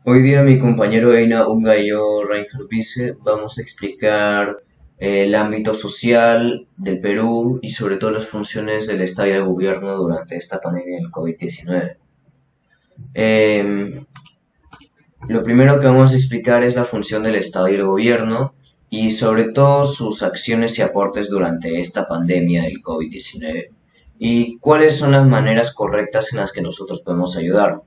Hoy día mi compañero Eina Unga y yo, Reinhard Vice, vamos a explicar el ámbito social del Perú y sobre todo las funciones del Estado y del gobierno durante esta pandemia del COVID-19. Em, lo primero que vamos a explicar es la función del Estado y el gobierno y sobre todo sus acciones y aportes durante esta pandemia del COVID-19 y cuáles son las maneras correctas en las que nosotros podemos ayudar.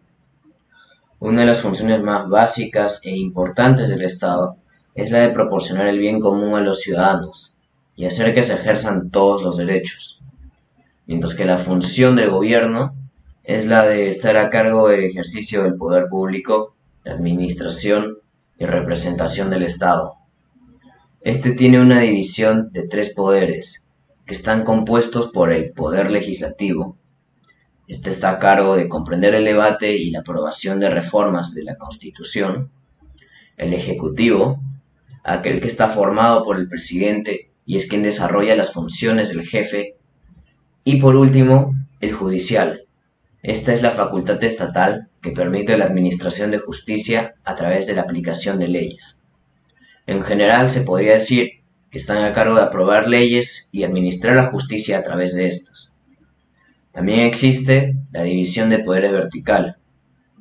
Una de las funciones más básicas e importantes del Estado es la de proporcionar el bien común a los ciudadanos y hacer que se ejerzan todos los derechos, mientras que la función del gobierno es la de estar a cargo del ejercicio del poder público, la administración y representación del Estado. Este tiene una división de tres poderes, que están compuestos por el poder legislativo. Este está a cargo de comprender el debate y la aprobación de reformas de la Constitución. El Ejecutivo, aquel que está formado por el presidente y es quien desarrolla las funciones del jefe. Y por último, el Judicial. Esta es la facultad estatal que permite la administración de justicia a través de la aplicación de leyes. En general se podría decir que están a cargo de aprobar leyes y administrar la justicia a través de estas. También existe la división de poderes vertical,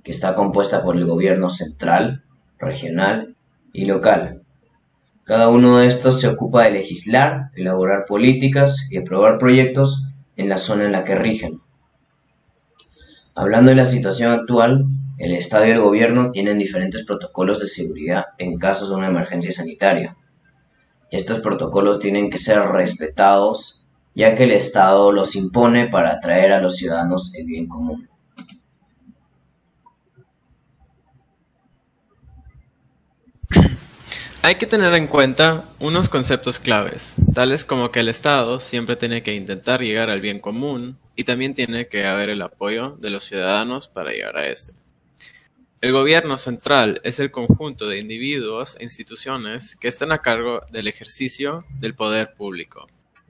que está compuesta por el gobierno central, regional y local. Cada uno de estos se ocupa de legislar, elaborar políticas y aprobar proyectos en la zona en la que rigen. Hablando de la situación actual, el Estado y el gobierno tienen diferentes protocolos de seguridad en casos de una emergencia sanitaria. Estos protocolos tienen que ser respetados, ya que el Estado los impone para atraer a los ciudadanos el bien común. Hay que tener en cuenta unos conceptos claves, tales como que el Estado siempre tiene que intentar llegar al bien común y también tiene que haber el apoyo de los ciudadanos para llegar a este. El gobierno central es el conjunto de individuos e instituciones que están a cargo del ejercicio del poder público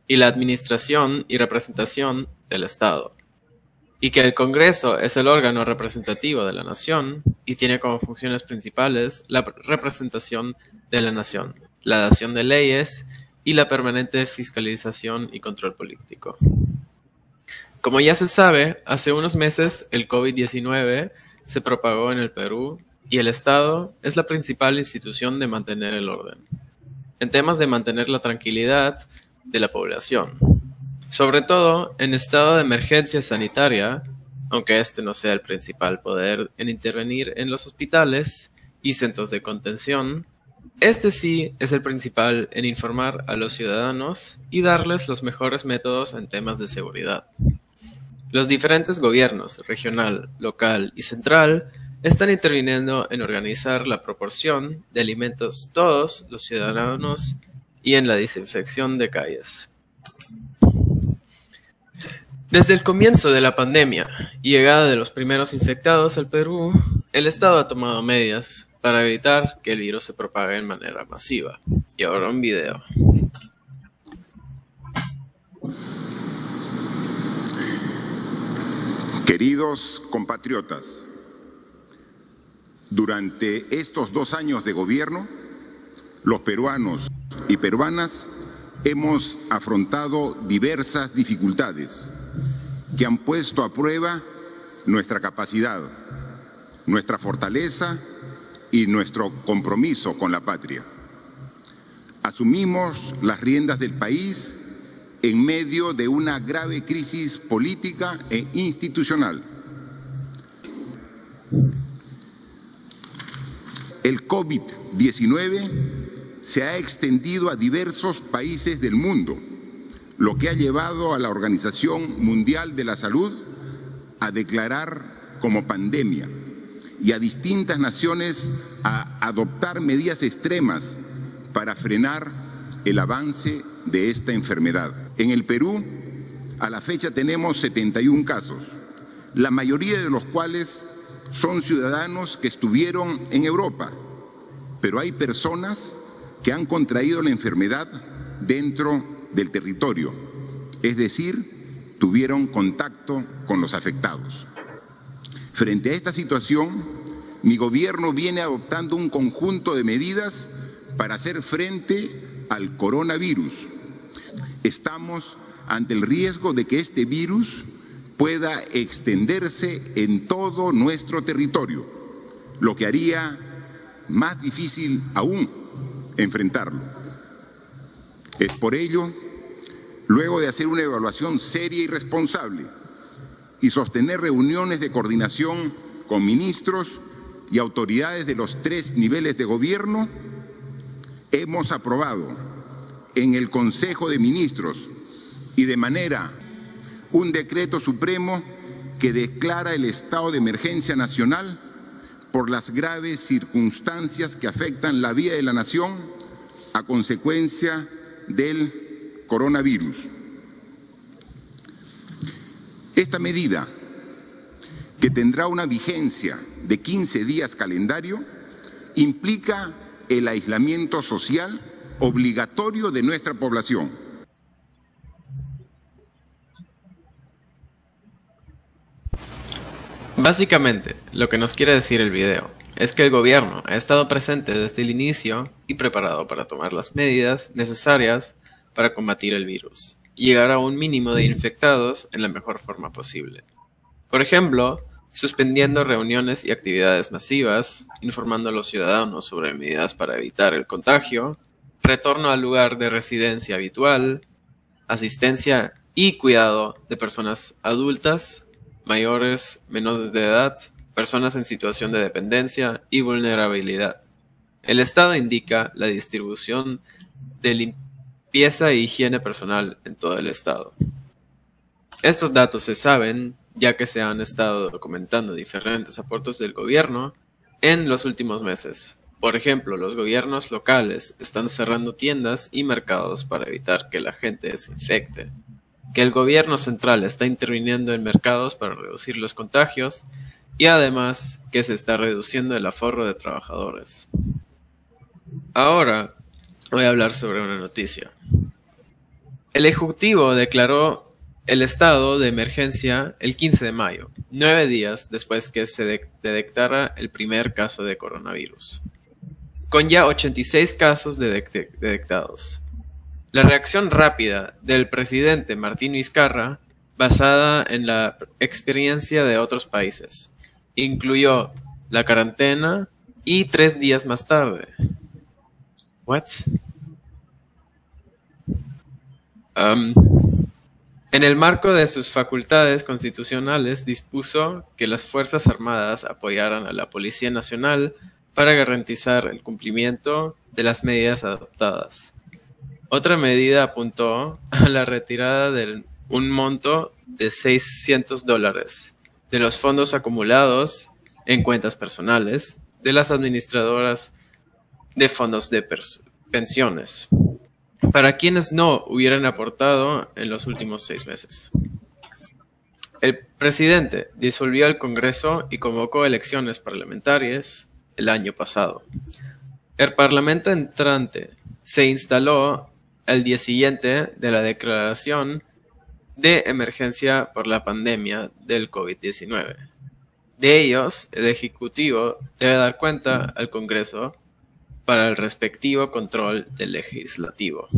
y la administración y representación del Estado, y que el Congreso es el órgano representativo de la nación y tiene como funciones principales la representación de la nación, la dación de leyes y la permanente fiscalización y control político. Como ya se sabe, hace unos meses el COVID-19 se propagó en el Perú y el Estado es la principal institución de mantener el orden, en temas de mantener la tranquilidad de la población, sobre todo en estado de emergencia sanitaria, aunque este no sea el principal poder en intervenir en los hospitales y centros de contención. Este sí es el principal en informar a los ciudadanos y darles los mejores métodos en temas de seguridad. Los diferentes gobiernos, regional, local y central, están interviniendo en organizar la proporción de alimentos todos los ciudadanos y en la desinfección de calles. Desde el comienzo de la pandemia y llegada de los primeros infectados al Perú, el Estado ha tomado medidas para evitar que el virus se propague de manera masiva. Y ahora un video. Queridos compatriotas, durante estos 2 años de gobierno, los peruanos y peruanas hemos afrontado diversas dificultades que han puesto a prueba nuestra capacidad, nuestra fortaleza y nuestro compromiso con la patria. Asumimos las riendas del país en medio de una grave crisis política e institucional. El COVID-19 se ha extendido a diversos países del mundo, lo que ha llevado a la Organización Mundial de la Salud a declarar como pandemia y a distintas naciones a adoptar medidas extremas para frenar el avance de esta enfermedad. En el Perú, a la fecha tenemos 71 casos, la mayoría de los cuales son ciudadanos que estuvieron en Europa, pero hay personas que han contraído la enfermedad dentro del territorio, es decir, tuvieron contacto con los afectados. Frente a esta situación, mi gobierno viene adoptando un conjunto de medidas para hacer frente al coronavirus. Estamos ante el riesgo de que este virus pueda extenderse en todo nuestro territorio, lo que haría más difícil aún enfrentarlo. Es por ello, luego de hacer una evaluación seria y responsable y sostener reuniones de coordinación con ministros y autoridades de los 3 niveles de gobierno, hemos aprobado en el Consejo de Ministros y de manera un decreto supremo que declara el estado de emergencia nacional por las graves circunstancias que afectan la vida de la nación a consecuencia del coronavirus. Esta medida, que tendrá una vigencia de 15 días calendario, implica el aislamiento social obligatorio de nuestra población. Básicamente, lo que nos quiere decir el video es que el gobierno ha estado presente desde el inicio y preparado para tomar las medidas necesarias para combatir el virus y llegar a un mínimo de infectados en la mejor forma posible. Por ejemplo, suspendiendo reuniones y actividades masivas, informando a los ciudadanos sobre medidas para evitar el contagio, retorno al lugar de residencia habitual, asistencia y cuidado de personas adultas, mayores, menores de edad, personas en situación de dependencia y vulnerabilidad. El Estado indica la distribución de limpieza e higiene personal en todo el Estado. Estos datos se saben ya que se han estado documentando diferentes aportes del gobierno en los últimos meses. Por ejemplo, los gobiernos locales están cerrando tiendas y mercados para evitar que la gente se infecte, que el gobierno central está interviniendo en mercados para reducir los contagios y además que se está reduciendo el aforo de trabajadores. Ahora voy a hablar sobre una noticia. El Ejecutivo declaró el estado de emergencia el 15 de mayo, 9 días después que se detectara el primer caso de coronavirus, con ya 86 casos detectados. La reacción rápida del presidente Martín Vizcarra, basada en la experiencia de otros países, incluyó la cuarentena y 3 días más tarde. ¿What? En el marco de sus facultades constitucionales, dispuso que las Fuerzas Armadas apoyaran a la Policía Nacional para garantizar el cumplimiento de las medidas adoptadas. Otra medida apuntó a la retirada de un monto de $600 de los fondos acumulados en cuentas personales de las administradoras de fondos de pensiones, para quienes no hubieran aportado en los últimos 6 meses. El presidente disolvió el Congreso y convocó elecciones parlamentarias el año pasado. El Parlamento entrante se instaló al día siguiente de la declaración de emergencia por la pandemia del COVID-19. De ellos, el Ejecutivo debe dar cuenta al Congreso para el respectivo control del legislativo.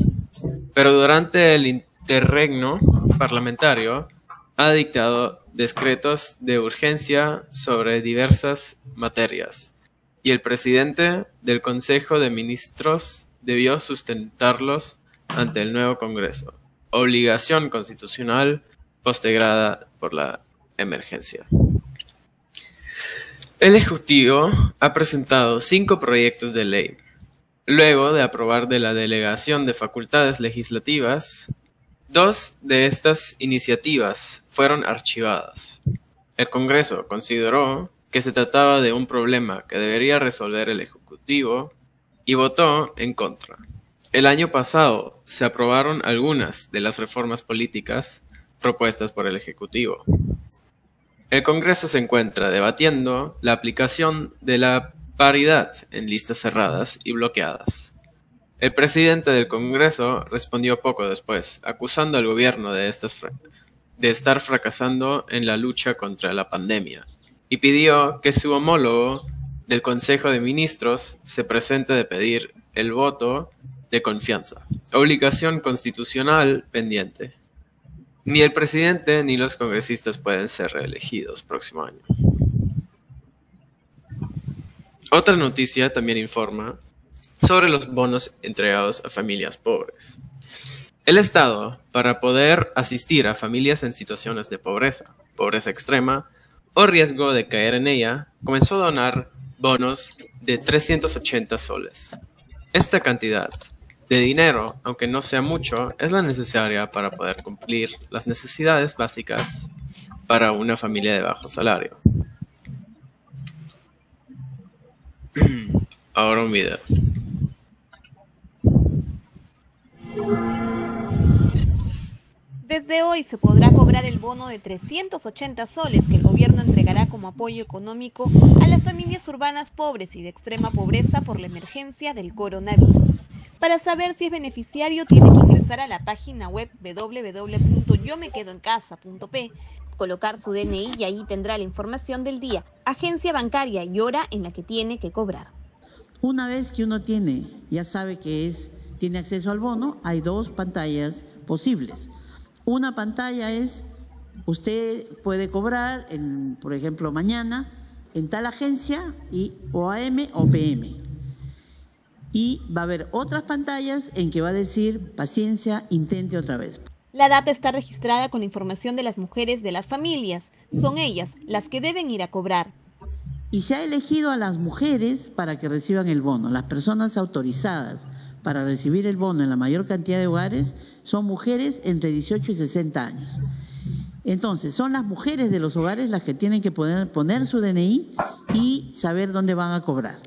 Pero durante el interregno parlamentario ha dictado decretos de urgencia sobre diversas materias y el presidente del Consejo de Ministros debió sustentarlos ante el nuevo Congreso, obligación constitucional postergada por la emergencia. El Ejecutivo ha presentado 5 proyectos de ley. Luego de aprobar de la delegación de facultades legislativas, 2 de estas iniciativas fueron archivadas. El Congreso consideró que se trataba de un problema que debería resolver el Ejecutivo y votó en contra. El año pasado se aprobaron algunas de las reformas políticas propuestas por el Ejecutivo. El Congreso se encuentra debatiendo la aplicación de la paridad en listas cerradas y bloqueadas. El presidente del Congreso respondió poco después, acusando al gobierno de estar fracasando en la lucha contra la pandemia, y pidió que su homólogo del Consejo de Ministros se presente de pedir el voto de confianza, obligación constitucional pendiente. Ni el presidente ni los congresistas pueden ser reelegidos próximo año. Otra noticia también informa sobre los bonos entregados a familias pobres. El Estado, para poder asistir a familias en situaciones de pobreza, pobreza extrema o riesgo de caer en ella, comenzó a donar bonos de 380 soles. Esta cantidad de dinero, aunque no sea mucho, es la necesaria para poder cumplir las necesidades básicas para una familia de bajo salario. Ahora un video. Desde hoy se podrá cobrar el bono de 380 soles que el gobierno entregará como apoyo económico a las familias urbanas pobres y de extrema pobreza por la emergencia del coronavirus. Para saber si es beneficiario, tiene que ingresar a la página web www.yomequedoencasa.p, colocar su DNI y ahí tendrá la información del día, agencia bancaria y hora en la que tiene que cobrar. Una vez que uno ya sabe que tiene acceso al bono, hay dos pantallas posibles. Una pantalla es, usted puede cobrar, por ejemplo, mañana, en tal agencia, o AM o PM. Y va a haber otras pantallas en que va a decir, paciencia, intente otra vez. La data está registrada con la información de las mujeres de las familias. Son ellas las que deben ir a cobrar. Y se ha elegido a las mujeres para que reciban el bono. Las personas autorizadas para recibir el bono en la mayor cantidad de hogares son mujeres entre 18 y 60 años. Entonces, son las mujeres de los hogares las que tienen que poner su DNI y saber dónde van a cobrar.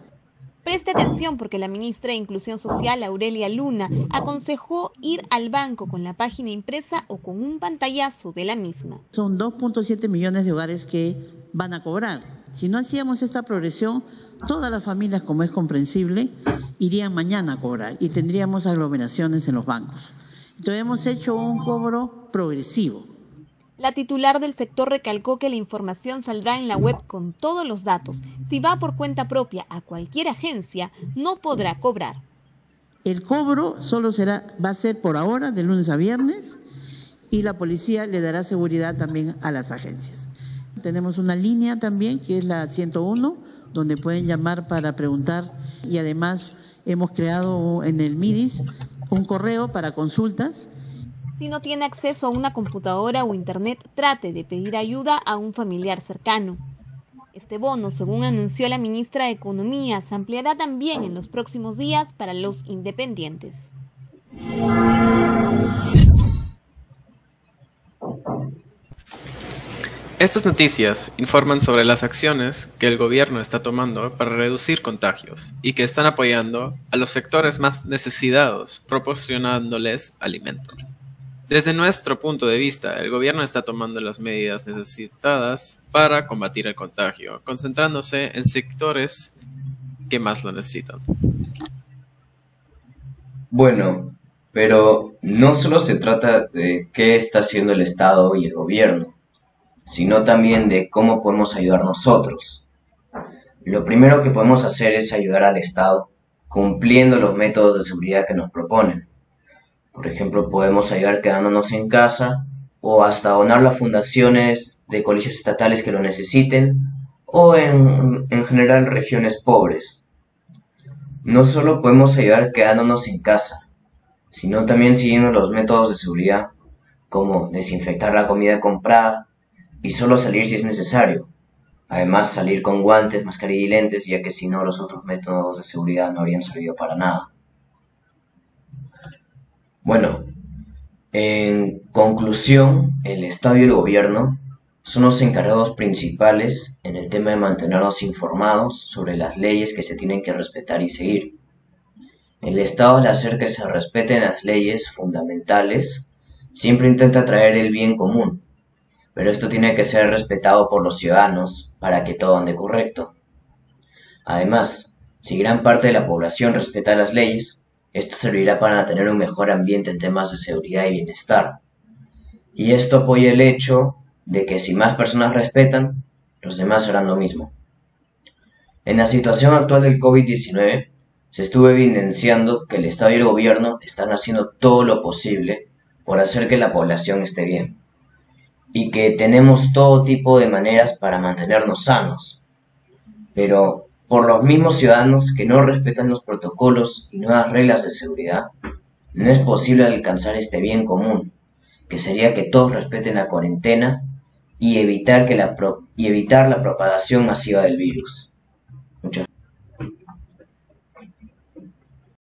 Preste atención porque la ministra de Inclusión Social, Aurelia Luna, aconsejó ir al banco con la página impresa o con un pantallazo de la misma. Son 2.7 millones de hogares que van a cobrar. Si no hacíamos esta progresión, todas las familias, como es comprensible, irían mañana a cobrar y tendríamos aglomeraciones en los bancos. Entonces hemos hecho un cobro progresivo. La titular del sector recalcó que la información saldrá en la web con todos los datos. Si va por cuenta propia a cualquier agencia, no podrá cobrar. El cobro va a ser por ahora de lunes a viernes y la policía le dará seguridad también a las agencias. Tenemos una línea también que es la 101, donde pueden llamar para preguntar y además hemos creado en el MIDIS un correo para consultas. Si no tiene acceso a una computadora o internet, trate de pedir ayuda a un familiar cercano. Este bono, según anunció la ministra de Economía, se ampliará también en los próximos días para los independientes. Estas noticias informan sobre las acciones que el gobierno está tomando para reducir contagios y que están apoyando a los sectores más necesitados, proporcionándoles alimento. Desde nuestro punto de vista, el gobierno está tomando las medidas necesitadas para combatir el contagio, concentrándose en sectores que más lo necesitan. Bueno, pero no solo se trata de qué está haciendo el Estado y el gobierno, sino también de cómo podemos ayudar nosotros. Lo primero que podemos hacer es ayudar al Estado cumpliendo los métodos de seguridad que nos proponen. Por ejemplo, podemos ayudar quedándonos en casa o hasta donar las fundaciones de colegios estatales que lo necesiten o en general regiones pobres. No solo podemos ayudar quedándonos en casa, sino también siguiendo los métodos de seguridad, como desinfectar la comida comprada y solo salir si es necesario. Además, salir con guantes, mascarilla y lentes, ya que si no los otros métodos de seguridad no habrían servido para nada. Bueno, en conclusión, el Estado y el gobierno son los encargados principales en el tema de mantenernos informados sobre las leyes que se tienen que respetar y seguir. El Estado, al hacer que se respeten las leyes fundamentales, siempre intenta traer el bien común, pero esto tiene que ser respetado por los ciudadanos para que todo ande correcto. Además, si gran parte de la población respeta las leyes, esto servirá para tener un mejor ambiente en temas de seguridad y bienestar. Y esto apoya el hecho de que si más personas respetan, los demás harán lo mismo. En la situación actual del COVID-19, se estuvo evidenciando que el Estado y el gobierno están haciendo todo lo posible por hacer que la población esté bien, y que tenemos todo tipo de maneras para mantenernos sanos, pero por los mismos ciudadanos que no respetan los protocolos y nuevas reglas de seguridad, no es posible alcanzar este bien común, que sería que todos respeten la cuarentena y evitar la propagación masiva del virus.